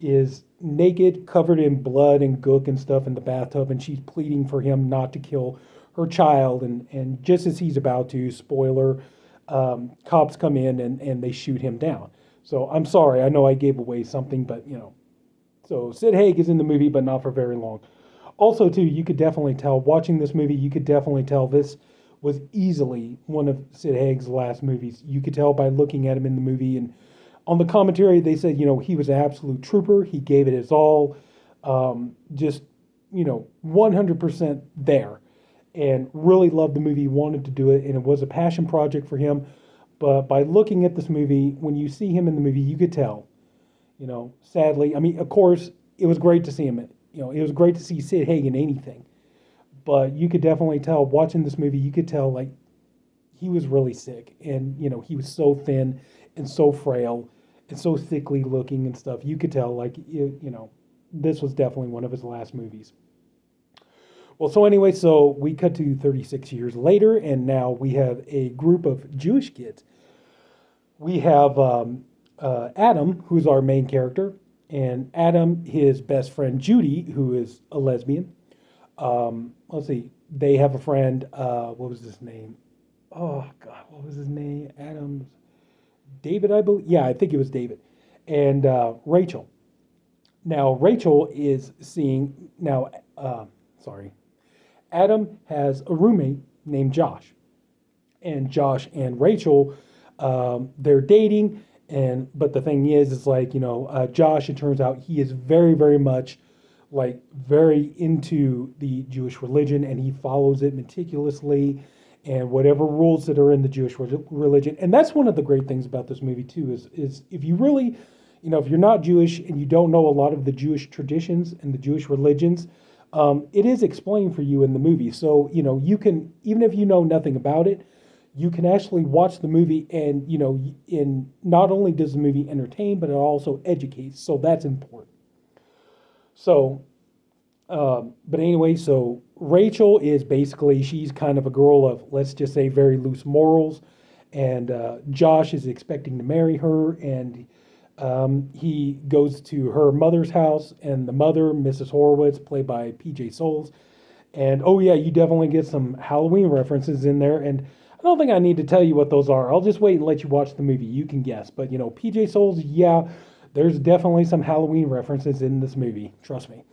is naked, covered in blood and gook and stuff in the bathtub, and she's pleading for him not to kill her child. And just as he's about to, spoiler, cops come in and they shoot him down. So I'm sorry, I know I gave away something, but so Sid Haig is in the movie, but not for very long. Also, too, you could definitely tell, watching this movie, you could definitely tell this was easily one of Sid Haig's last movies. You could tell by looking at him in the movie. And on the commentary, they said, he was an absolute trooper. He gave it his all, just, 100% there. And really loved the movie, wanted to do it, and it was a passion project for him. But by looking at this movie, when you see him in the movie, you could tell, sadly, I mean, of course, it was great to see him. It was great to see Sid Haig in anything. But you could definitely tell, watching this movie, you could tell, like, he was really sick. And, he was so thin and so frail and so sickly looking and stuff. You could tell, like, this was definitely one of his last movies. Well, so anyway, so we cut to 36 years later, and now we have a group of Jewish kids. We have Adam, who's our main character, and Adam, his best friend Judy, who is a lesbian. Let's see, they have a friend, what was his name? Oh, God, what was his name? Adam's, David, I believe. Yeah, I think it was David. And Rachel. Now, Rachel is seeing, Adam has a roommate named Josh. And Josh and Rachel, they're dating. But the thing is like, Josh, it turns out he is very, very much like very into the Jewish religion, and he follows it meticulously and whatever rules that are in the Jewish religion. And that's one of the great things about this movie too, is if you really, if you're not Jewish and you don't know a lot of the Jewish traditions and the Jewish religions, it is explained for you in the movie. So, you can, even if you know nothing about it, you can actually watch the movie and, in not only does the movie entertain, but it also educates. So that's important. So, but anyway, so Rachel is basically, she's kind of a girl of, let's just say, very loose morals. And Josh is expecting to marry her, and he goes to her mother's house, and the mother, Mrs. Horowitz, played by PJ Souls. And oh yeah, you definitely get some Halloween references in there. And I don't think I need to tell you what those are. I'll just wait and let you watch the movie. You can guess. But PJ Souls, yeah, there's definitely some Halloween references in this movie. Trust me.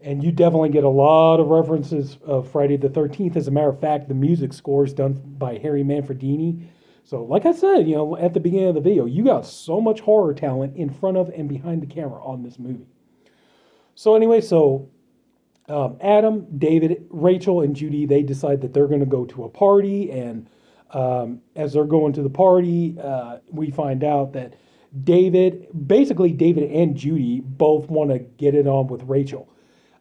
And you definitely get a lot of references of Friday the 13th. As a matter of fact, the music score is done by Harry Manfredini. So like I said, at the beginning of the video, you got so much horror talent in front of and behind the camera on this movie. So anyway, Adam, David, Rachel, and Judy, they decide that they're going to go to a party. And as they're going to the party, we find out that David and Judy both want to get it on with Rachel.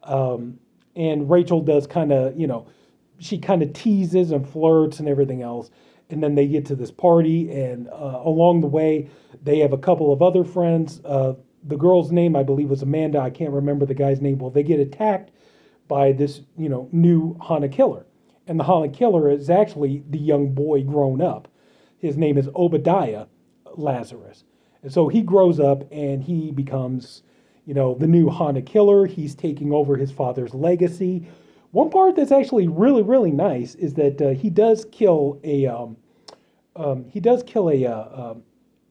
And Rachel does kind of, she kind of teases and flirts and everything else. And then they get to this party, and along the way, they have a couple of other friends. The girl's name, I believe, was Amanda. I can't remember the guy's name. Well, they get attacked by this, new Hanukkah killer. And the Hanukkah killer is actually the young boy grown up. His name is Obadiah Lazarus. And so he grows up, and he becomes, the new Hanukkah killer. He's taking over his father's legacy. One part that's actually really, really nice is that he does kill a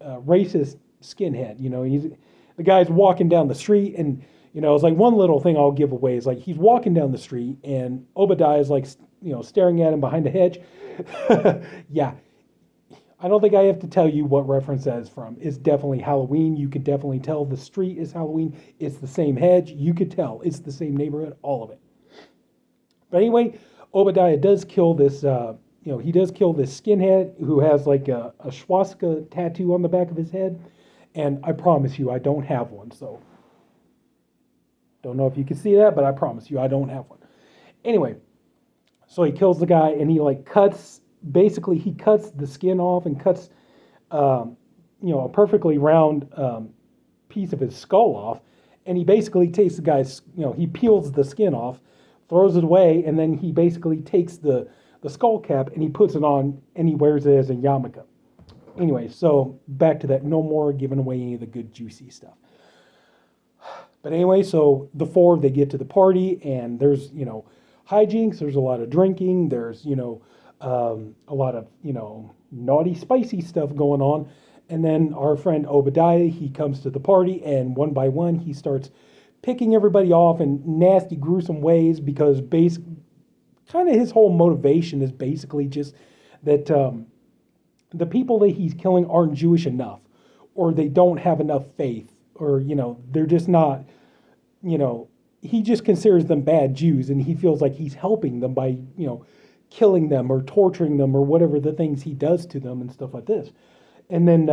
racist skinhead. The guy's walking down the street, and it's like one little thing I'll give away is like he's walking down the street, and Obadiah is like staring at him behind a hedge. Yeah, I don't think I have to tell you what reference that is from. It's definitely Halloween. You could definitely tell the street is Halloween. It's the same hedge. You could tell it's the same neighborhood. All of it. But anyway, Obadiah does kill this, he does kill this skinhead who has like a swastika tattoo on the back of his head. And I promise you, I don't have one. So, don't know if you can see that, but I promise you, I don't have one. Anyway, so he kills the guy, and he he cuts the skin off and cuts, a perfectly round piece of his skull off. And he basically takes the guy's, he peels the skin off, throws it away, and then he basically takes the skull cap and he puts it on and he wears it as a yarmulke. Anyway, so back to that. No more giving away any of the good juicy stuff. But anyway, so the four, they get to the party, and there's, hijinks, there's a lot of drinking, there's, a lot of, naughty, spicy stuff going on. And then our friend Obadiah, he comes to the party, and one by one, he starts picking everybody off in nasty, gruesome ways, because kind of his whole motivation is basically just that the people that he's killing aren't Jewish enough, or they don't have enough faith, or, they're just not, he just considers them bad Jews, and he feels like he's helping them by, killing them or torturing them or whatever the things he does to them and stuff like this. And then,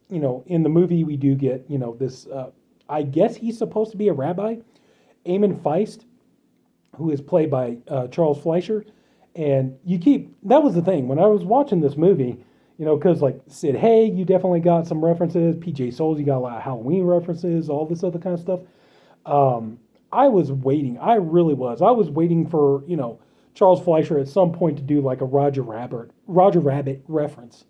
in the movie, we do get, this, I guess he's supposed to be a rabbi, Eamon Feist, who is played by Charles Fleischer. And that was the thing, when I was watching this movie, because like Sid Haig, you definitely got some references, PJ Souls, you got a lot of Halloween references, all this other kind of stuff. I was waiting, I really was. I was waiting for, Charles Fleischer at some point to do like a Roger Rabbit reference.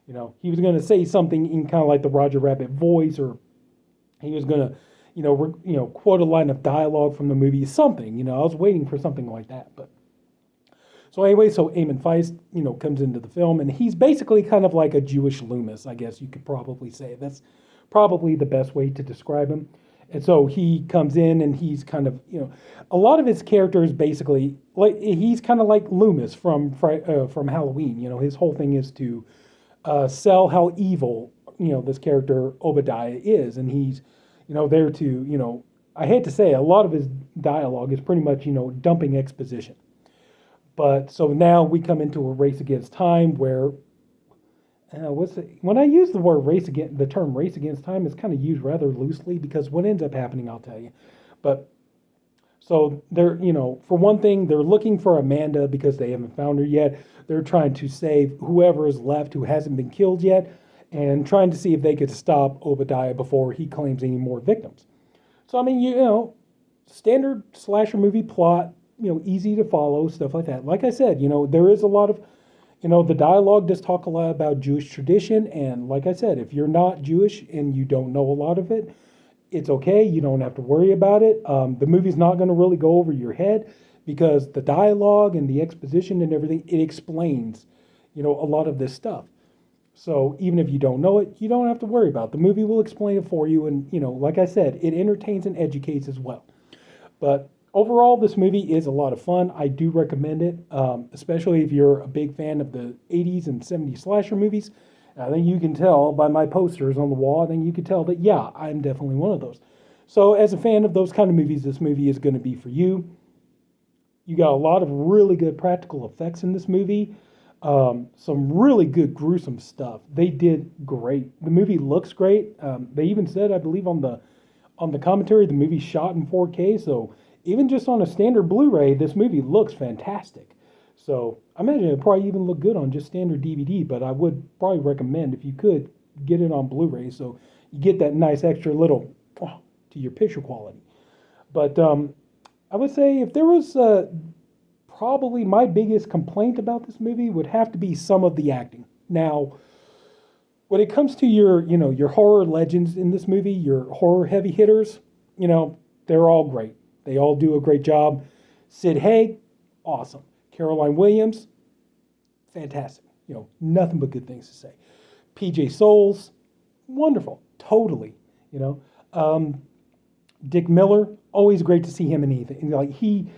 He was going to say something in kind of like the Roger Rabbit voice, or he was going to, quote a line of dialogue from the movie, something. I was waiting for something like that. But so anyway, so Eamon Feist, comes into the film, and he's basically kind of like a Jewish Loomis, I guess you could probably say. That's probably the best way to describe him. And so he comes in, and he's kind of, a lot of his character is basically like, he's kind of like Loomis from Halloween. His whole thing is to sell how evil, this character Obadiah is, and he's, there to, I hate to say, a lot of his dialogue is pretty much, dumping exposition. But so now we come into a race against time where, when I use the term race against time, it's kind of used rather loosely, because what ends up happening, I'll tell you. But so they're, for one thing, they're looking for Amanda because they haven't found her yet. They're trying to save whoever is left who hasn't been killed yet, and trying to see if they could stop Obadiah before he claims any more victims. So, I mean, standard slasher movie plot, easy to follow, stuff like that. Like I said, there is a lot of, the dialogue does talk a lot about Jewish tradition. And like I said, if you're not Jewish and you don't know a lot of it, it's okay. You don't have to worry about it. The movie's not going to really go over your head, because the dialogue and the exposition and everything, it explains, a lot of this stuff. So even if you don't know it, you don't have to worry about it. The movie will explain it for you. And, like I said, it entertains and educates as well. But overall, this movie is a lot of fun. I do recommend it, especially if you're a big fan of the 80s and 70s slasher movies. I think you can tell by my posters on the wall. I think you can tell that, yeah, I'm definitely one of those. So as a fan of those kind of movies, this movie is going to be for you. You got a lot of really good practical effects in this movie. Some really good gruesome stuff. They did great. The movie looks great. They even said, I believe on the commentary, the movie's shot in 4K. So even just on a standard Blu-ray, this movie looks fantastic. So I imagine it'd probably even look good on just standard DVD, but I would probably recommend, if you could, get it on Blu-ray, so you get that nice extra little to your picture quality. But I would say if there was probably my biggest complaint about this movie would have to be some of the acting. Now, when it comes to your horror legends in this movie, your horror heavy hitters, they're all great. They all do a great job. Sid Haig, awesome. Caroline Williams, fantastic. Nothing but good things to say. PJ Souls, wonderful, totally. Dick Miller, always great to see him in anything. He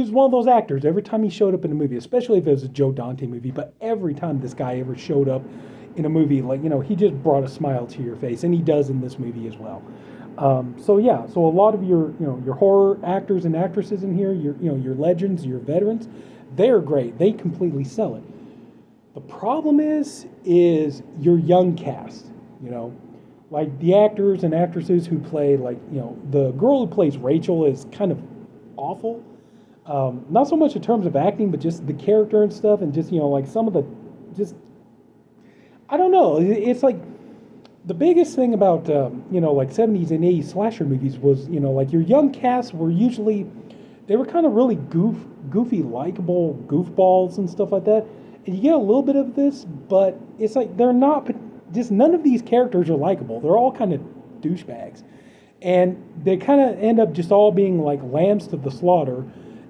was one of those actors. Every time he showed up in a movie, especially if it was a Joe Dante movie, but every time this guy ever showed up in a movie, he just brought a smile to your face, and he does in this movie as well. So a lot of your horror actors and actresses in here, your legends, your veterans, they're great. They completely sell it. The problem is your young cast, like the actors and actresses who play, the girl who plays Rachel is kind of awful. Not so much in terms of acting, but just the character and stuff, and just, some of the, I don't know. It's like, the biggest thing about, 70s and 80s slasher movies was, your young cast were usually, they were kind of really goofy, likable goofballs and stuff like that. And you get a little bit of this, but it's like they're not, just none of these characters are likable. They're all kind of douchebags. And they kind of end up just all being like lambs to the slaughter,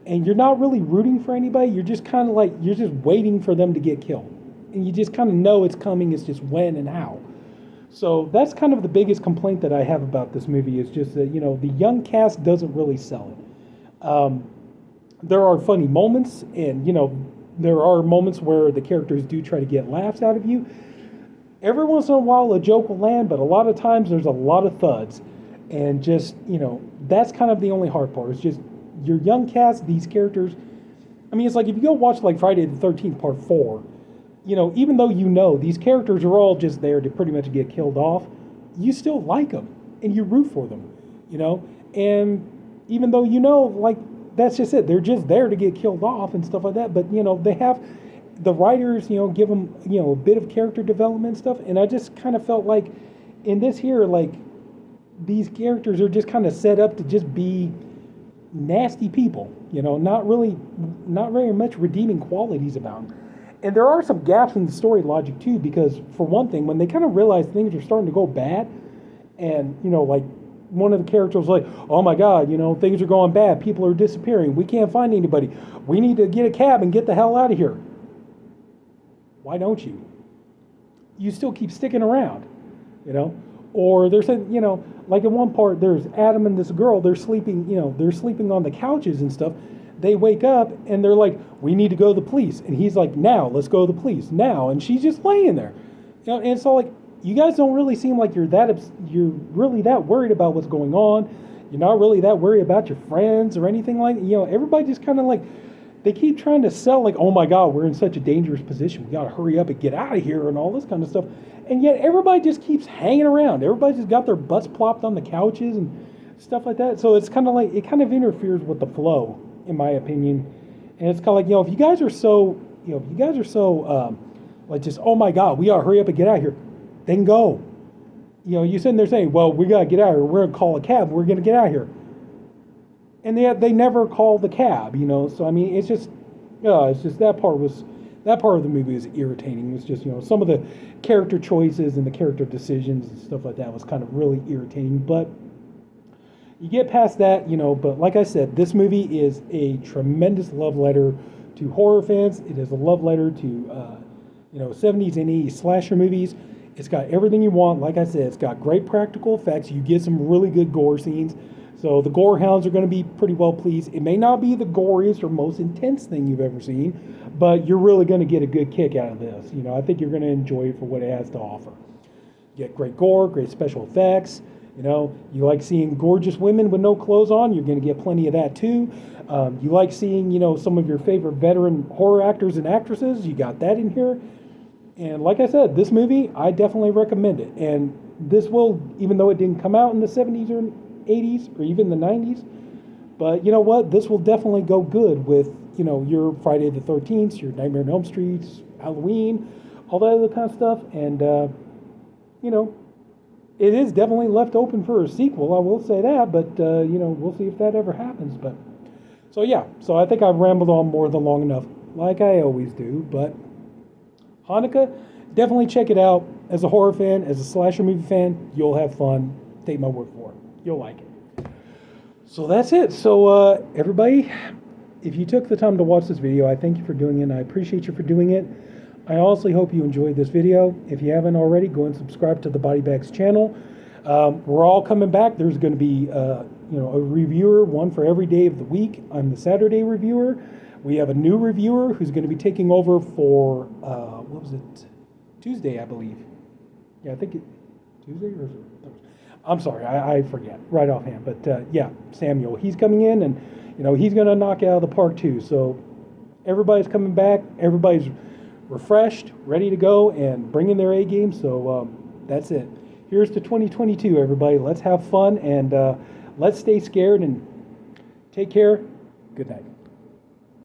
and you're not really rooting for anybody. You're just kind of like, you're just waiting for them to get killed, and you just kind of know it's coming. It's just when and how. So that's kind of the biggest complaint that I have about this movie, is just that, the young cast doesn't really sell it. There are funny moments, and there are moments where the characters do try to get laughs out of you. Every once in a while a joke will land, but a lot of times there's a lot of thuds. And just, that's kind of the only hard part. It's just your young cast, these characters. I mean, it's like if you go watch like Friday the 13th Part 4, even though these characters are all just there to pretty much get killed off, you still like them and you root for them, And even though like, that's just it. They're just there to get killed off and stuff like that. But, they have the writers, give them, a bit of character development stuff. And I just kind of felt like in this here, like, these characters are just kind of set up to just be nasty people, not very much redeeming qualities about them. And there are some gaps in the story logic too, because for one thing, when they kind of realize things are starting to go bad, and like one of the characters was like, oh my God, things are going bad, people are disappearing, we can't find anybody, we need to get a cab and get the hell out of here. Why don't you? You still keep sticking around, Or there's like in one part, there's Adam and this girl, they're sleeping on the couches and stuff. They wake up and they're like, we need to go to the police. And he's like, now, let's go to the police, now. And she's just laying there. And it's all like, you guys don't really seem like you're really that worried about what's going on. You're not really that worried about your friends or anything like that. Everybody just kind of like, they keep trying to sell like, oh my God, we're in such a dangerous position. We got to hurry up and get out of here and all this kind of stuff. And yet everybody just keeps hanging around. Everybody just got their butts plopped on the couches and stuff like that. So it's kind of like, it kind of interferes with the flow, in my opinion. And it's kind of like, if you guys are so, like just, oh my God, we got to hurry up and get out of here, then go. You're sitting there saying, well, we got to get out of here. We're going to call a cab. We're going to get out of here. And they never call the cab, So, I mean, it's just that part of the movie is irritating. It was just, some of the character choices and the character decisions and stuff like that was kind of really irritating. But you get past that, but like I said, this movie is a tremendous love letter to horror fans. It is a love letter to, 70s and 80s slasher movies. It's got everything you want. Like I said, it's got great practical effects. You get some really good gore scenes. So the gore hounds are going to be pretty well pleased. It may not be the goriest or most intense thing you've ever seen, but you're really going to get a good kick out of this. I think you're going to enjoy it for what it has to offer. You get great gore, great special effects. You like seeing gorgeous women with no clothes on, you're going to get plenty of that too. You like seeing, some of your favorite veteran horror actors and actresses, you got that in here. And like I said, this movie, I definitely recommend it. And this will, even though it didn't come out in the 70s or 80s or even the 90s, but you know what, this will definitely go good with your Friday the 13th, your Nightmare on Elm Street, Halloween, all that other kind of stuff. And it is definitely left open for a sequel, I will say that, but we'll see if that ever happens. But so I think I've rambled on more than long enough, like I always do. But Hanukkah, definitely check it out. As a horror fan, as a slasher movie fan, you'll have fun. Take my word for it. You'll like it. So that's it. So everybody, if you took the time to watch this video, I thank you for doing it, and I appreciate you for doing it. I also hope you enjoyed this video. If you haven't already, go and subscribe to the Body Bags channel. We're all coming back. There's going to be a reviewer, one for every day of the week. I'm the Saturday reviewer. We have a new reviewer who's going to be taking over for, Tuesday, I believe. Yeah, I think Tuesday or Thursday. I'm sorry, I forget right offhand. But Samuel, he's coming in, and he's going to knock it out of the park too. So everybody's coming back. Everybody's refreshed, ready to go, and bringing their A game. So that's it. Here's to 2022, everybody. Let's have fun, and let's stay scared, and take care. Good night.